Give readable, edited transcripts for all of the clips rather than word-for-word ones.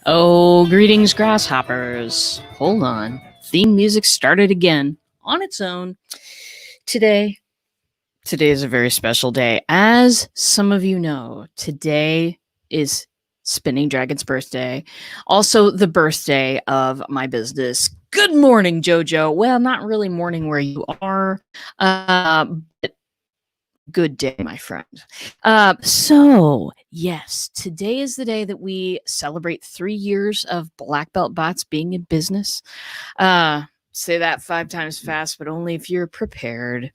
Oh, greetings, Grasshoppers. Hold on. Theme music started again on its own. Today is a very special day. As some of you know, today is Spinning Dragon's birthday. Also, the birthday of my business. Good morning, JoJo. Well, not really morning where you are, but good day, my friend. Yes, today is the day that we celebrate 3 years of Black Belt Bots being in business. Say that 5 times fast, but only if you're prepared.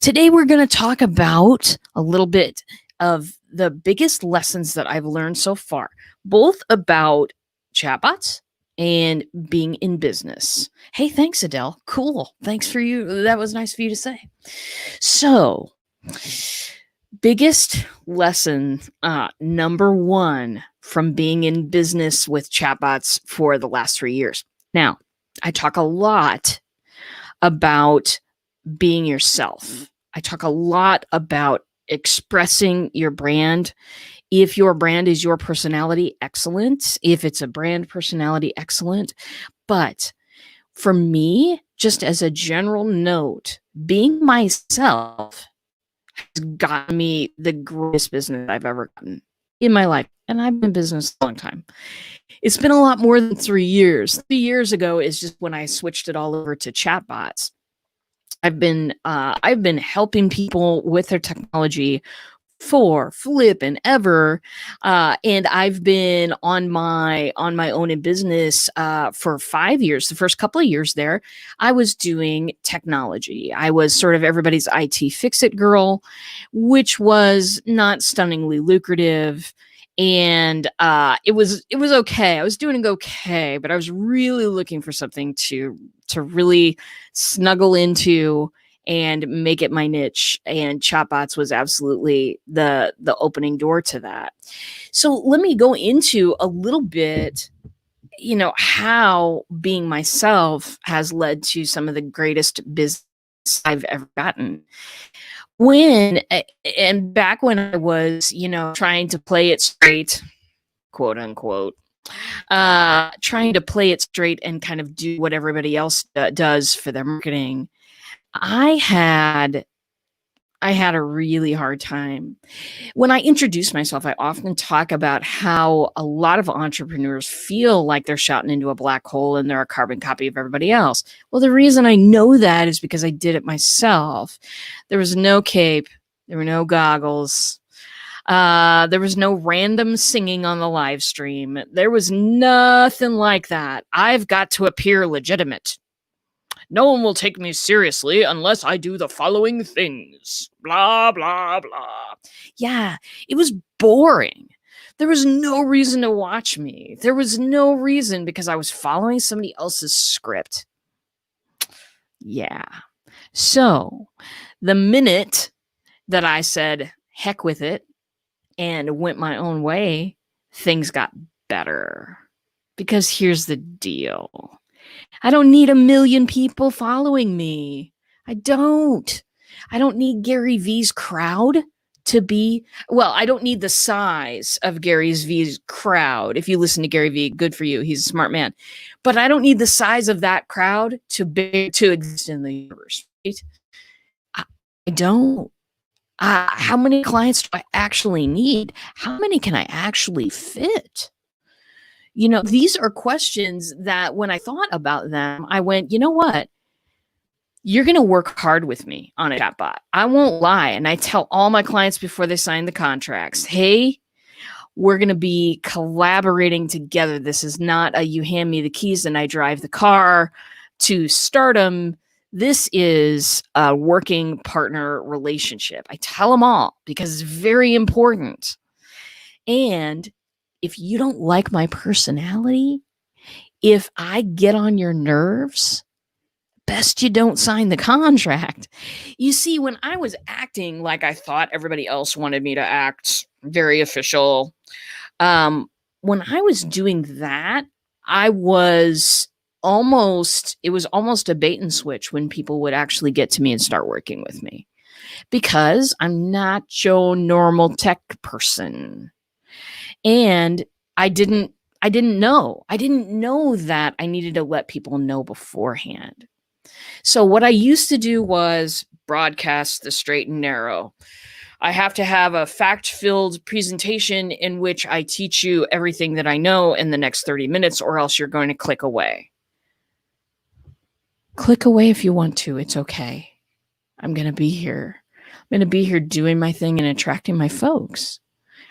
Today, we're going to talk about a little bit of the biggest lessons that I've learned so far, both about chatbots and being in business. Hey, thanks, Adele. Cool. Thanks for you. That was nice of you to say. So, biggest lesson, number one, from being in business with chatbots for the last 3 years. Now, I talk a lot about being yourself. I talk a lot about expressing your brand. If your brand is your personality, excellent. If it's a brand personality, excellent. But for me, just as a general note, being myself has gotten me the greatest business I've ever gotten in my life. And I've been in business a long time. It's been a lot more than 3 years. 3 years ago is just when I switched it all over to chatbots. I've been helping people with their technology for flippin' ever, and I've been on my own in business for 5 years. The first couple of years there, I was doing technology. I was sort of everybody's IT fix-it girl, which was not stunningly lucrative. And it was okay. I was doing okay, but I was really looking for something to really snuggle into and make it my niche. And chatbots was absolutely the opening door to that. So let me go into a little bit, how being myself has led to some of the greatest business I've ever gotten. Back when I was, trying to play it straight, quote unquote, trying to play it straight and kind of do what everybody else does for their marketing, I had a really hard time. When I introduce myself, I often talk about how a lot of entrepreneurs feel like they're shouting into a black hole and they're a carbon copy of everybody else. Well, the reason I know that is because I did it myself. There was no cape. There were no goggles. There was no random singing on the live stream. There was nothing like that. I've got to appear legitimate. No one will take me seriously unless I do the following things. Blah, blah, blah. Yeah, it was boring. There was no reason to watch me. There was no reason because I was following somebody else's script. Yeah. So the minute that I said, heck with it, and went my own way, things got better. Because here's the deal. I don't need 1 million people following me. I don't need Gary V's crowd to be, well, I don't need the size of Gary V's crowd. If you listen to Gary V, good for you. He's a smart man. But I don't need the size of that crowd to exist in the universe. Right? I don't. How many clients do I actually need? How many can I actually fit? These are questions that when I thought about them, I went, you know what? You're going to work hard with me on a chatbot. I won't lie. And I tell all my clients before they sign the contracts, hey, we're going to be collaborating together. This is not a you hand me the keys and I drive the car to stardom. This is a working partner relationship. I tell them all because it's very important. And if you don't like my personality, if I get on your nerves, best you don't sign the contract. You see, when I was acting like I thought everybody else wanted me to act, very official, when I was doing that, it was almost a bait and switch when people would actually get to me and start working with me. Because I'm not your normal tech person. And I didn't I didn't know. I didn't know that I needed to let people know beforehand. So what I used to do was broadcast the straight and narrow. I have to have a fact-filled presentation in which I teach you everything that I know in the next 30 minutes, or else you're going to click away. Click away if you want to. It's okay. I'm going to be here. I'm going to be here doing my thing and attracting my folks.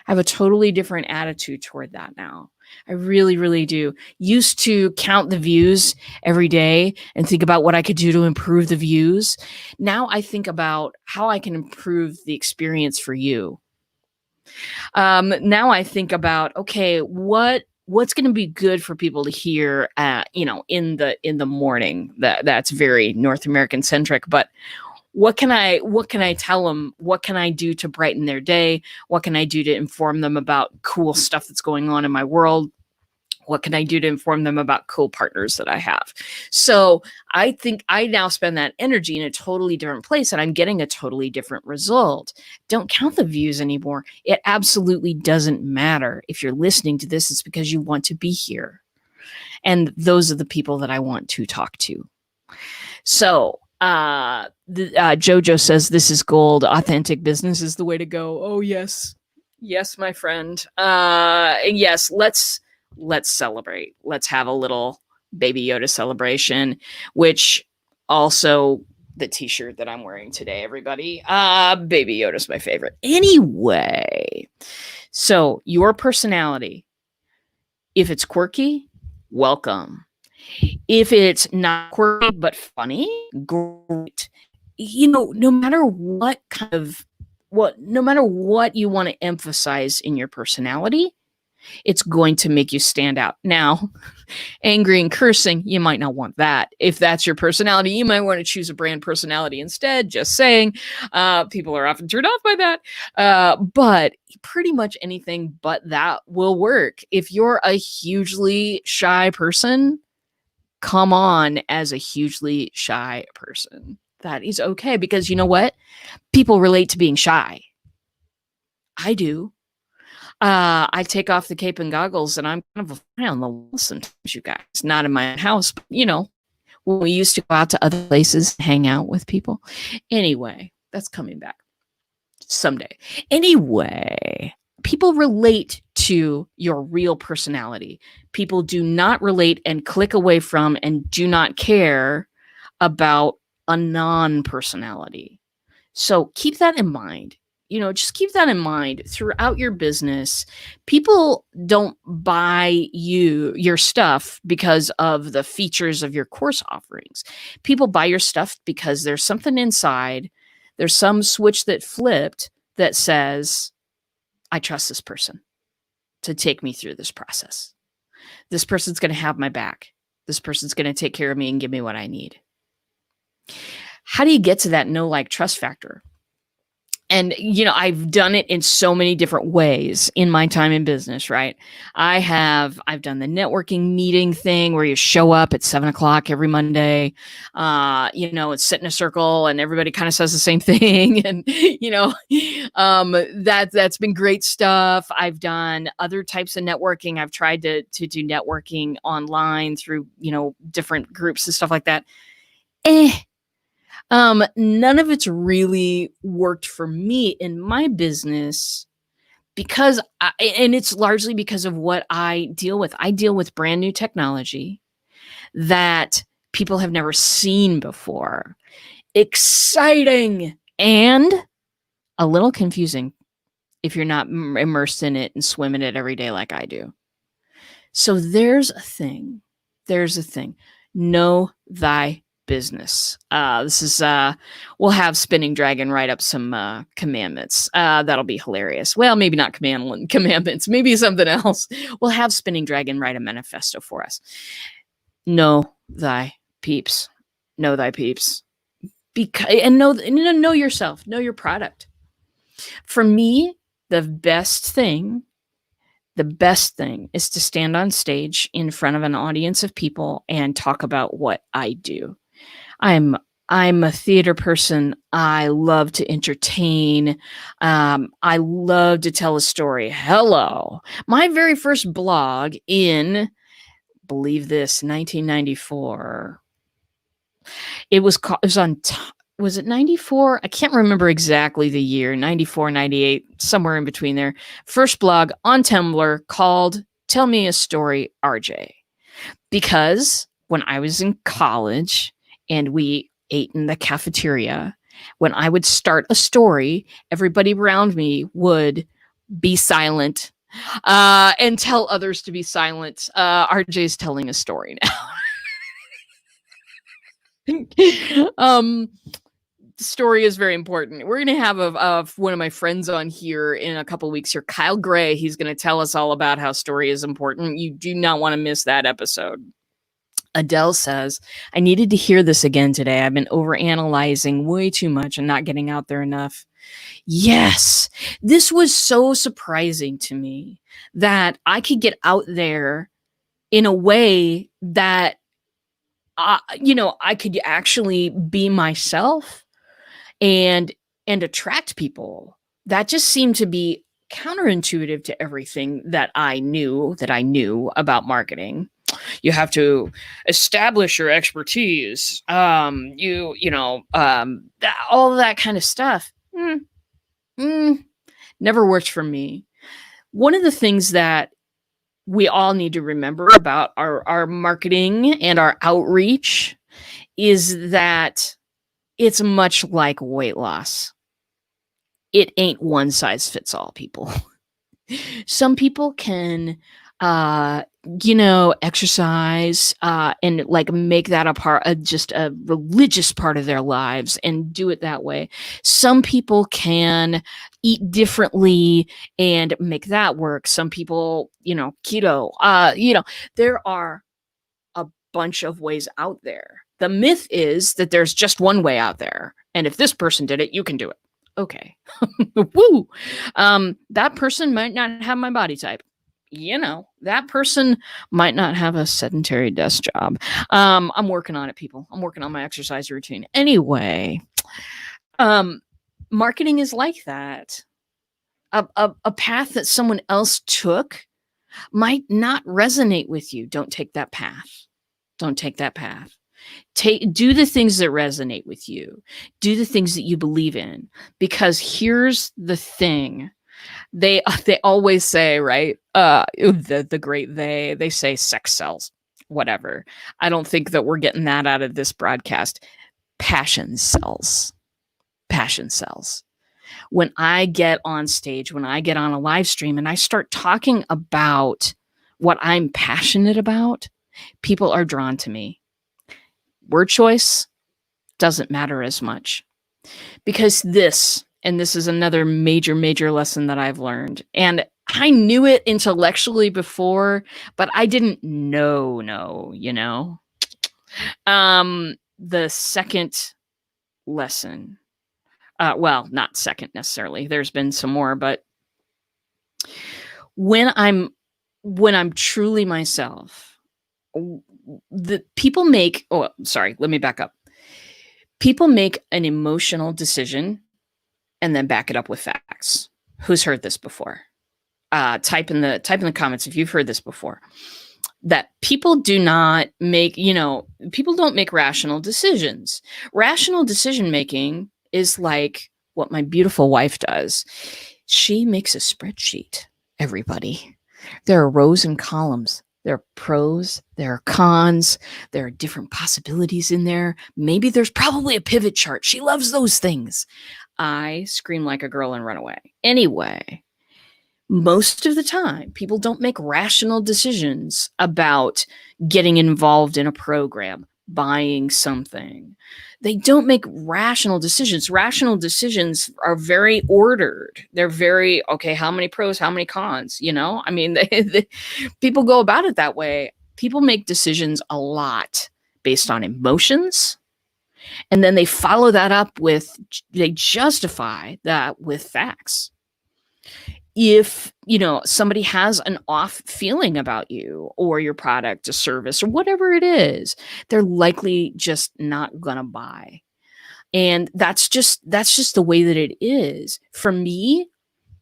I have a totally different attitude toward that now. I really, really do. Used to count the views every day and think about what I could do to improve the views. Now I think about how I can improve the experience for you. Now I think about, okay, what's going to be good for people to hear, in the morning. That's very North American centric, but what can I tell them? What can I do to brighten their day? What can I do to inform them about cool stuff that's going on in my world? What can I do to inform them about cool partners that I have? So I think I now spend that energy in a totally different place, and I'm getting a totally different result. Don't count the views anymore. It absolutely doesn't matter. If you're listening to this, it's because you want to be here. And those are the people that I want to talk to. So Jojo says, this is gold. Authentic business is the way to go. Oh, yes. Yes, my friend. Yes, let's celebrate. Let's have a little Baby Yoda celebration, which also the t-shirt that I'm wearing today, everybody. Baby Yoda's my favorite. Anyway, so your personality, if it's quirky, welcome. If it's not quirky but funny, great. No matter what you want to emphasize in your personality, it's going to make you stand out. Now, angry and cursing, you might not want that. If that's your personality, you might want to choose a brand personality instead. Just saying. People are often turned off by that. But pretty much anything but that will work. If you're a hugely shy person, come on as a hugely shy person. That is okay, because you know what? People relate to being shy. I do. I take off the cape and goggles and I'm kind of a fly on the wall sometimes, you guys. Not in my house, but when we used to go out to other places, hang out with people. Anyway, that's coming back someday. Anyway, people relate to your real personality. People do not relate and click away from and do not care about a non-personality. So keep that in mind. Just keep that in mind throughout your business. People don't buy your stuff because of the features of your course offerings. People buy your stuff because there's something inside. There's some switch that flipped that says, I trust this person to take me through this process. This person's going to have my back. This person's going to take care of me and give me what I need. How do you get to that know, like, trust factor? And, I've done it in so many different ways in my time in business, right? I've done the networking meeting thing where you show up at 7:00 every Monday, and sit in a circle and everybody kind of says the same thing. And, that's been great stuff. I've done other types of networking. I've tried to do networking online through, different groups and stuff like that. None of it's really worked for me in my business because and it's largely because of what I deal with. I deal with brand new technology that people have never seen before. Exciting and a little confusing if you're not immersed in it and swim in it every day like I do. So there's a thing. Know thy business. This is we'll have Spinning Dragon write up some commandments. That'll be hilarious. Well, maybe not commandments, maybe something else. We'll have Spinning Dragon write a manifesto for us. Know thy peeps. Know thy peeps. And know yourself. Know your product. For me, the best thing is to stand on stage in front of an audience of people and talk about what I do. I'm I'm a theater person. I love to entertain. I love to tell a story. Hello. My very first blog in, believe this, 1994. It was on, was it 94? I can't remember exactly the year, 94, 98, somewhere in between there. First blog on Tumblr called Tell Me a Story, RJ. Because when I was in college and we ate in the cafeteria, when I would start a story, everybody around me would be silent and tell others to be silent. RJ's telling a story now. The story is very important. We're going to have one of my friends on here in a couple weeks here, Kyle Gray. He's going to tell us all about how story is important. You do not want to miss that episode. Adele says, I needed to hear this again today. I've been overanalyzing way too much and not getting out there enough. Yes, this was so surprising to me that I could get out there in a way that, I could actually be myself and attract people. That just seemed to be counterintuitive to everything that I knew about marketing. You have to establish your expertise. All that kind of stuff. Never worked for me. One of the things that we all need to remember about our marketing and our outreach is that it's much like weight loss. It ain't one size fits all, people. Some people can exercise and like make that a part of just a religious part of their lives and do it that way. Some people can eat differently and make that work. Some people, keto, there are a bunch of ways out there. The myth is that there's just one way out there. And if this person did it, you can do it. Okay. Woo. That person might not have my body type. That person might not have a sedentary desk job. I'm working on it, people. I'm working on my exercise routine. Anyway, marketing is like that. A path that someone else took might not resonate with you. Don't take that path. Don't take that path. Do the things that resonate with you. Do the things that you believe in. Because here's the thing. They always say, right? The great they say sex sells, whatever. I don't think that we're getting that out of this broadcast. Passion sells. Passion sells. When I get on stage, when I get on a live stream and I start talking about what I'm passionate about, people are drawn to me. Word choice doesn't matter as much. Because this is another major, major lesson that I've learned. And I knew it intellectually before, but I didn't know. The second lesson, well, not second necessarily. There's been some more, but when I'm truly myself, let me back up. People make an emotional decision and then back it up with facts. Who's heard this before? Type in the comments if you've heard this before. That people do not make, people don't make rational decisions. Rational decision making is like what my beautiful wife does. She makes a spreadsheet, everybody. There are rows and columns. There are pros, there are cons, there are different possibilities in there. Maybe there's probably a pivot chart. She loves those things. I scream like a girl and run away. Anyway, most of the time, people don't make rational decisions about getting involved in a program, buying something. They don't make rational decisions. Rational decisions are very ordered. They're very, okay, how many pros, how many cons, people go about it that way. People make decisions a lot based on emotions. And then they follow that up they justify that with facts. If, somebody has an off feeling about you or your product or service or whatever it is, they're likely just not going to buy. And that's just the way that it is. For me,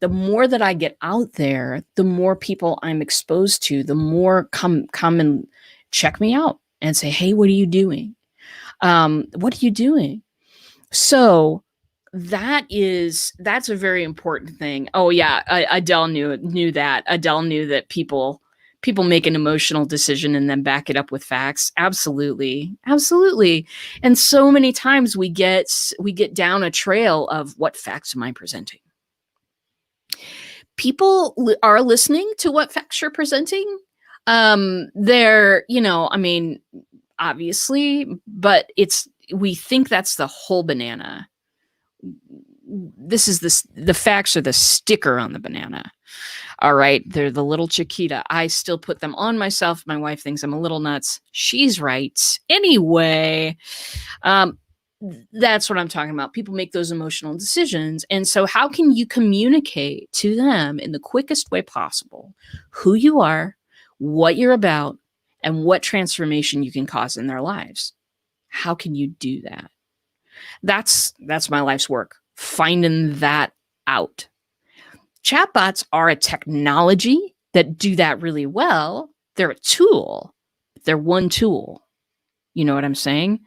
the more that I get out there, the more people I'm exposed to, the more come and check me out and say, "Hey, what are you doing? What are you doing?" So that's a very important thing. Oh yeah, Adele knew that. Adele knew that people make an emotional decision and then back it up with facts. Absolutely, absolutely. And so many times we get down a trail of, what facts am I presenting? People are listening to what facts you're presenting. They're, I mean, obviously, but we think that's the whole banana. The facts are the sticker on the banana. All right, they're the little Chiquita. I still put them on myself. My wife thinks I'm a little nuts. She's right. Anyway, that's what I'm talking about. People make those emotional decisions. And so how can you communicate to them in the quickest way possible who you are, what you're about, and what transformation you can cause in their lives? How can you do that? That's my life's work, finding that out. Chatbots are a technology that do that really well. They're a tool. They're one tool. You know what I'm saying?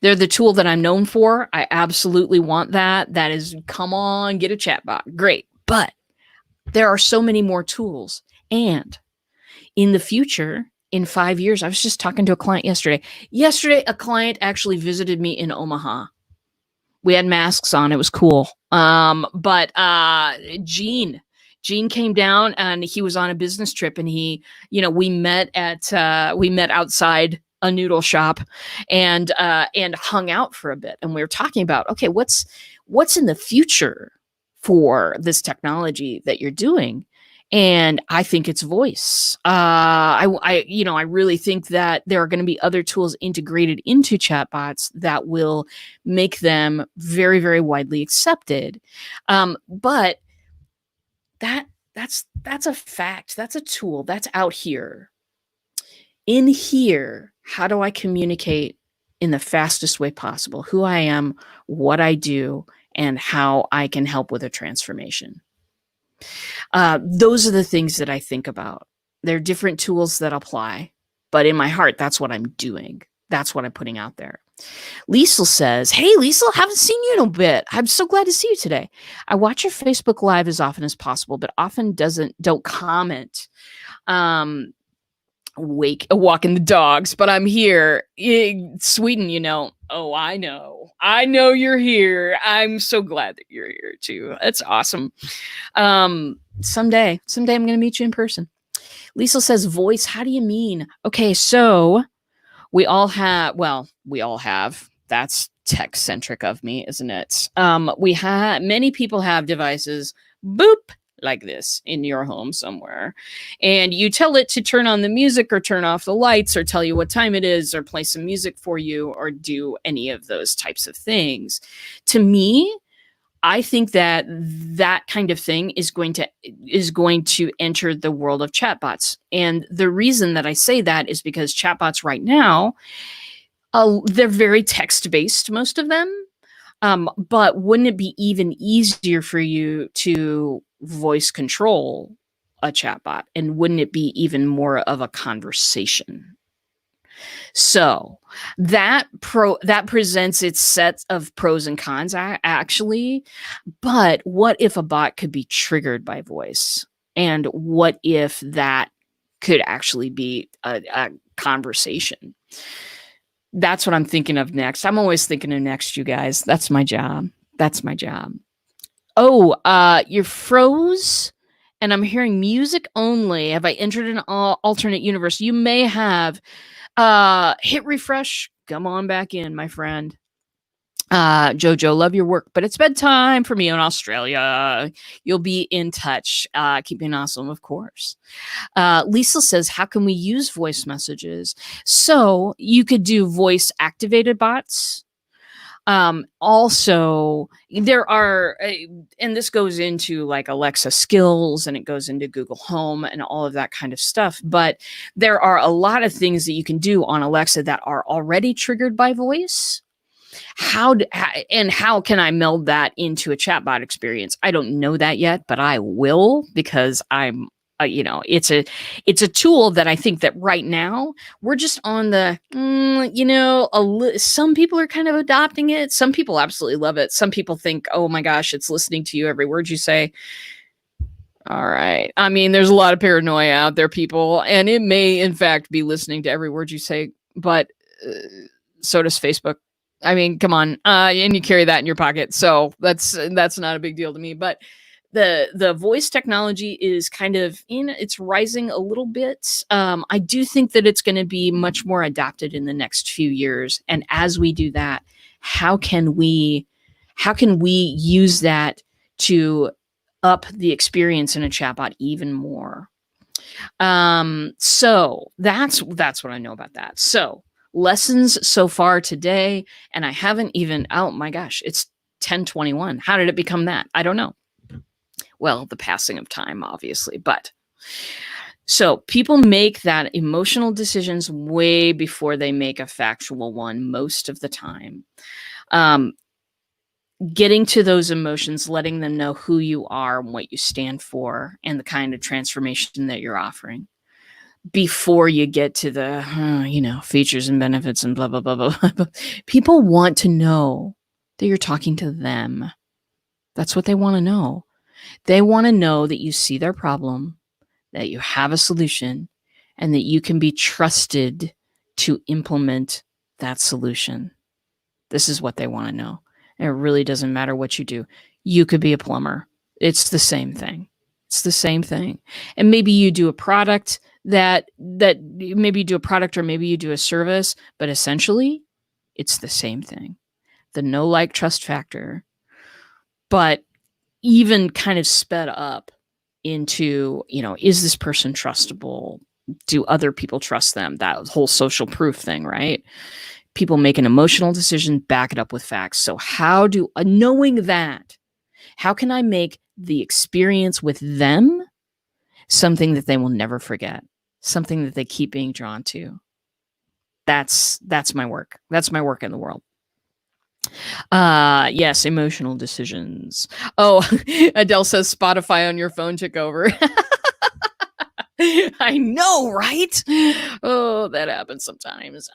They're the tool that I'm known for. I absolutely want that. That is, come on, get a chatbot. Great. But there are so many more tools. And in the future, in 5 years, I was just talking to a client yesterday. Yesterday, a client actually visited me in Omaha. We had masks on. It was cool. But Gene came down and he was on a business trip, and we met outside a noodle shop and hung out for a bit. And we were talking about, okay, what's in the future for this technology that you're doing? And I think it's voice. I really think that there are going to be other tools integrated into chatbots that will make them very, very widely accepted. But that's a fact. That's a tool. That's out here. In here, how do I communicate in the fastest way possible who I am, what I do, and how I can help with a transformation? Those are the things that I think about. There are different tools that apply, but in my heart, that's what I'm doing. That's what I'm putting out there. Liesl says, "Hey, Liesl, haven't seen you in a bit. I'm so glad to see you today. I watch your Facebook Live as often as possible, but often don't comment. Walking the dogs, but I'm here. Sweden, Oh, I know you're here. I'm so glad that you're here too. That's awesome. Someday I'm going to meet you in person." Liesl says, "Voice, how do you mean?" Okay, so we all have, that's tech centric of me, isn't it? Many people have devices, boop, like this in your home somewhere, and you tell it to turn on the music or turn off the lights or tell you what time it is or play some music for you or do any of those types of things. To me, I think that kind of thing is going to enter the world of chatbots. And the reason that I say that is because chatbots right now, they're very text-based, most of them. But wouldn't it be even easier for you to voice control a chatbot? And wouldn't it be even more of a conversation? So that presents its set of pros and cons, actually. But what if a bot could be triggered by voice? And what if that could actually be a conversation? That's what I'm thinking of next. I'm always thinking of next, you guys. That's my job. Oh, you're froze, and I'm hearing music only. Have I entered an alternate universe? You may have. Hit refresh. Come on back in, my friend. Jojo, love your work, but it's bedtime for me in Australia. You'll be in touch. Keep being awesome, of course. Lisa says, how can we use voice messages? So you could do voice activated bots. Also, there are, and this goes into like Alexa skills, and it goes into Google Home and all of that kind of stuff. But there are a lot of things that you can do on Alexa that are already triggered by voice. How can I meld that into a chatbot experience? I don't know that yet, but I will, because I'm it's a tool that I think that right now we're just on the some people are kind of adopting it. Some people absolutely love it. Some people think, oh my gosh, it's listening to you every word you say. All right. I mean, there's a lot of paranoia out there, people, and it may, in fact, be listening to every word you say, but so does Facebook. I mean, come on. And you carry that in your pocket. So that's not a big deal to me. But the voice technology is kind of it's rising a little bit. I do think that it's going to be much more adopted in the next few years. And as we do that, how can we use that to up the experience in a chatbot even more? So that's what I know about that. So lessons so far today, and I haven't even, oh my gosh, it's 10:21. How did it become that? I don't know. Well, the passing of time, obviously, but so people make that emotional decisions way before they make a factual one most of the time. Getting to those emotions, letting them know who you are and what you stand for and the kind of transformation that you're offering before you get to the, features and benefits and blah, blah, blah, blah. People want to know that you're talking to them. That's what they want to know. They want to know that you see their problem, that you have a solution, and that you can be trusted to implement that solution. This is what they want to know. And it really doesn't matter what you do. You could be a plumber. It's the same thing. It's the same thing. And maybe you do a product that maybe you do a product or maybe you do a service, but essentially it's the same thing. The know, like, trust factor, but even kind of sped up into, is this person trustable? Do other people trust them? That whole social proof thing, right? People make an emotional decision, back it up with facts. So knowing that, how can I make the experience with them something that they will never forget, something that they keep being drawn to? That's my work. That's my work in the world. Yes, emotional decisions. Oh, Adele says Spotify on your phone took over. I know, right? Oh, that happens sometimes.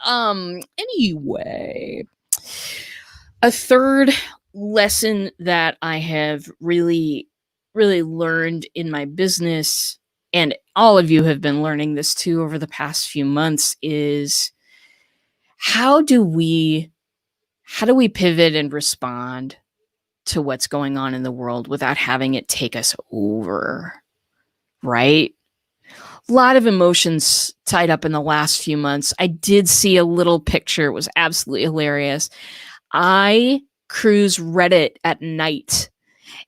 Anyway, a third lesson that I have really, really learned in my business, and all of you have been learning this too over the past few months, is how do we pivot and respond to what's going on in the world without having it take us over, right? A lot of emotions tied up in the last few months. I did see a little picture. It was absolutely hilarious. I cruise Reddit at night,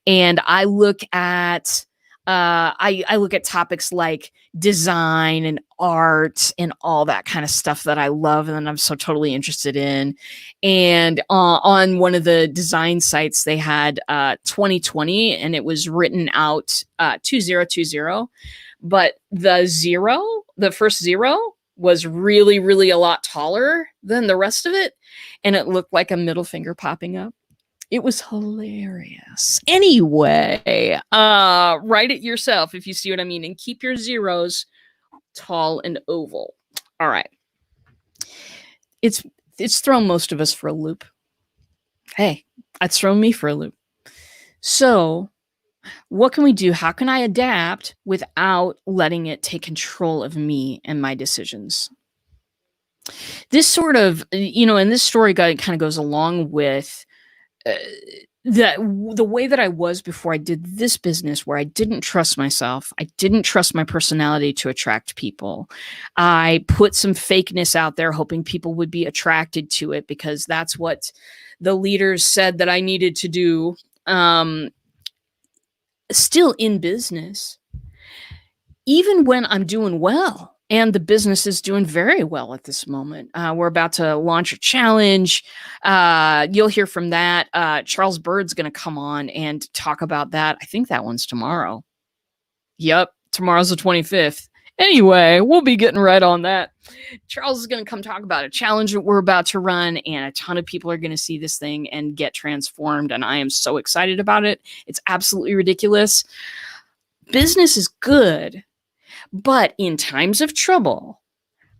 and I look at I look at topics like design and art and all that kind of stuff that I love and I'm so totally interested in. And on one of the design sites, they had 2020, and it was written out 2020. But the first zero was really, really a lot taller than the rest of it. And it looked like a middle finger popping up. It was hilarious. Anyway, write it yourself if you see what I mean, and keep your zeros tall and oval. All right. It's thrown most of us for a loop. Hey, it's thrown me for a loop. So what can we do? How can I adapt without letting it take control of me and my decisions? This sort of, and this story kind of goes along with the way that I was before I did this business, where I didn't trust myself. I didn't trust my personality to attract people. I put some fakeness out there, hoping people would be attracted to it because that's what the leaders said that I needed to do. Still in business, even when I'm doing well, and the business is doing very well at this moment. We're about to launch a challenge. You'll hear from that. Charles Bird's going to come on and talk about that. I think that one's tomorrow. Yep, tomorrow's the 25th. Anyway, we'll be getting right on that. Charles is going to come talk about a challenge that we're about to run, and a ton of people are going to see this thing and get transformed. And I am so excited about it. It's absolutely ridiculous. Business is good, but in times of trouble,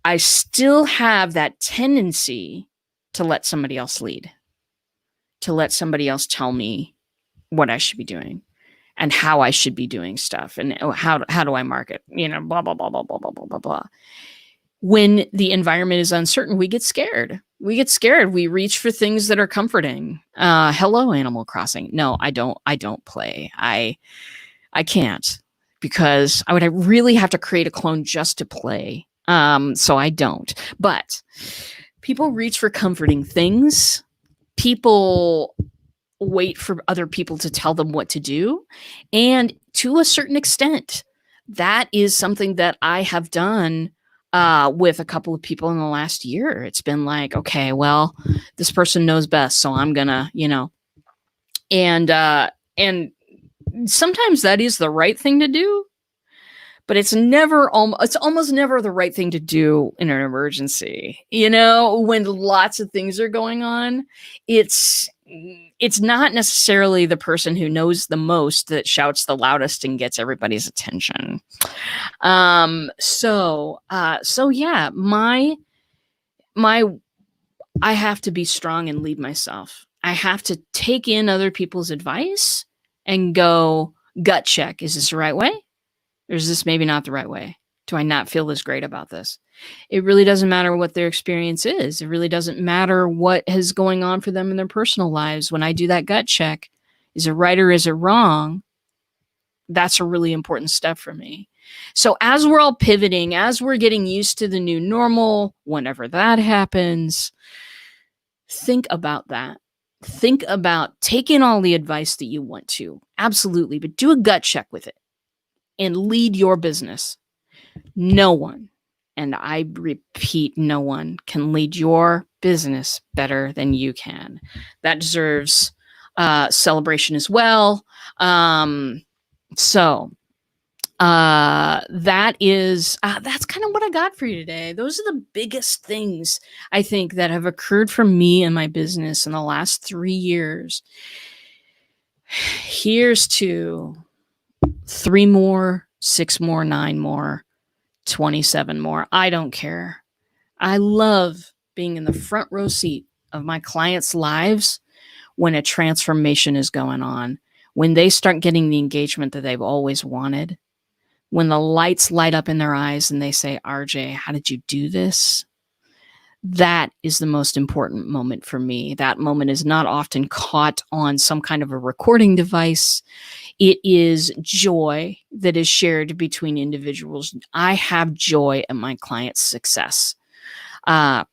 I still have that tendency to let somebody else lead, to let somebody else tell me what I should be doing and how I should be doing stuff and how do I market, blah, blah, blah, blah, blah, blah, blah, blah, blah. When the environment is uncertain, we get scared. We reach for things that are comforting. Hello, Animal Crossing. No, I don't play. I can't, because I would really have to create a clone just to play. So I don't. But people reach for comforting things. People wait for other people to tell them what to do. And to a certain extent, that is something that I have done with a couple of people in the last year. It's been like, okay, well, this person knows best, so I'm gonna, and sometimes that is the right thing to do, but it's almost never the right thing to do in an emergency. When lots of things are going on, it's not necessarily the person who knows the most that shouts the loudest and gets everybody's attention. So yeah, I have to be strong and lead myself. I have to take in other people's advice and go gut check. Is this the right way? Or is this maybe not the right way? Do I not feel as great about this? It really doesn't matter what their experience is. It really doesn't matter what is going on for them in their personal lives. When I do that gut check, is it right or is it wrong? That's a really important step for me. So as we're all pivoting, as we're getting used to the new normal, whenever that happens, think about that. Think about taking all the advice that you want to. Absolutely. But do a gut check with it and lead your business. No one, and I repeat, no one can lead your business better than you can. That deserves celebration as well. So that's kind of what I got for you today. Those are the biggest things I think that have occurred for me and my business in the last 3 years. Here's to 3 more, 6 more, 9 more, 27 more. I don't care. I love being in the front row seat of my clients' lives when a transformation is going on, when they start getting the engagement that they've always wanted, when the lights light up in their eyes and they say, RJ, how did you do this? That is the most important moment for me. That moment is not often caught on some kind of a recording device. It is joy that is shared between individuals. I have joy at my client's success. I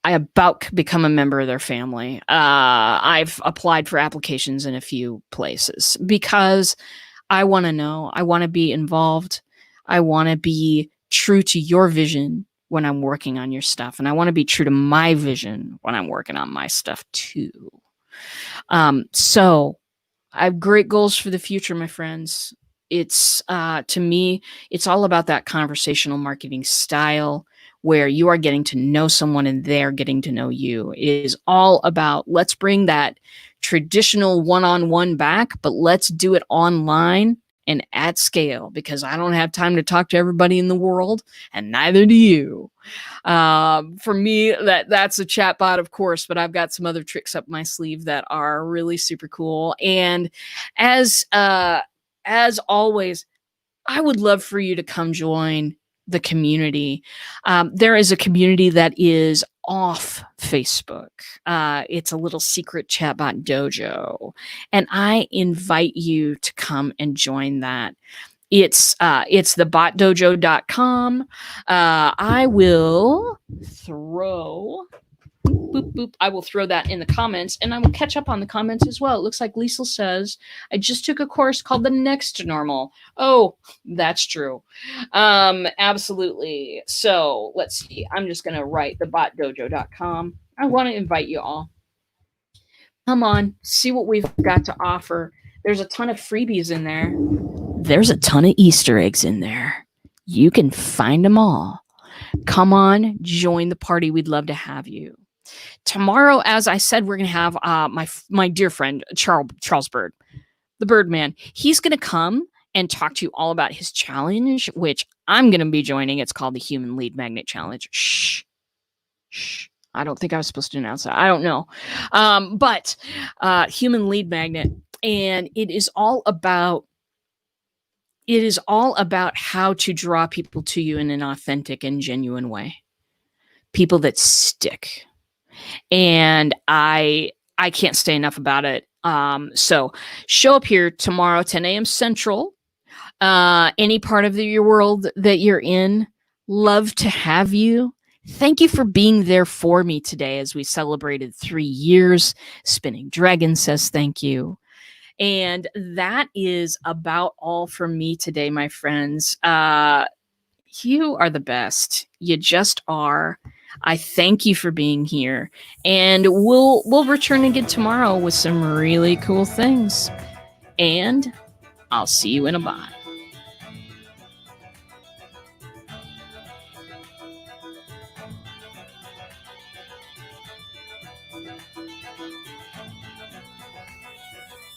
about become a member of their family. I've applied for applications in a few places because I want to know. I want to be involved. I want to be true to your vision when I'm working on your stuff. And I want to be true to my vision when I'm working on my stuff too. So I have great goals for the future, my friends. It's, to me, it's all about that conversational marketing style where you are getting to know someone and they're getting to know you. It is all about, let's bring that traditional one-on-one back, but let's do it online and at scale, because I don't have time to talk to everybody in the world, and neither do you. For me, that's a chatbot, of course, but I've got some other tricks up my sleeve that are really super cool. And as always, I would love for you to come join the community. There is a community that is off Facebook. It's a little secret chatbot dojo, and I invite you to come and join that. It's thebotdojo.com. I will throw boop, boop. I will throw that in the comments, and I will catch up on the comments as well. It looks like Liesl says, I just took a course called The Next Normal. Oh, that's true. Absolutely. So let's see. I'm just going to write thebotdojo.com. I want to invite you all. Come on, see what we've got to offer. There's a ton of freebies in there. There's a ton of Easter eggs in there. You can find them all. Come on, join the party. We'd love to have you. Tomorrow, as I said, we're going to have my dear friend, Charles Bird, the Birdman. He's going to come and talk to you all about his challenge, which I'm going to be joining. It's called the Human Lead Magnet Challenge. Shh. I don't think I was supposed to announce that. I don't know. But Human Lead Magnet. And it is all about how to draw people to you in an authentic and genuine way. People that stick. And I can't say enough about it. So show up here tomorrow, 10 a.m. Central. Any part of your world that you're in, love to have you. Thank you for being there for me today as we celebrated 3 years. Spinning Dragon says thank you. And that is about all from me today, my friends. You are the best. You just are. I thank you for being here. And we'll return again tomorrow with some really cool things. And I'll see you in a bot.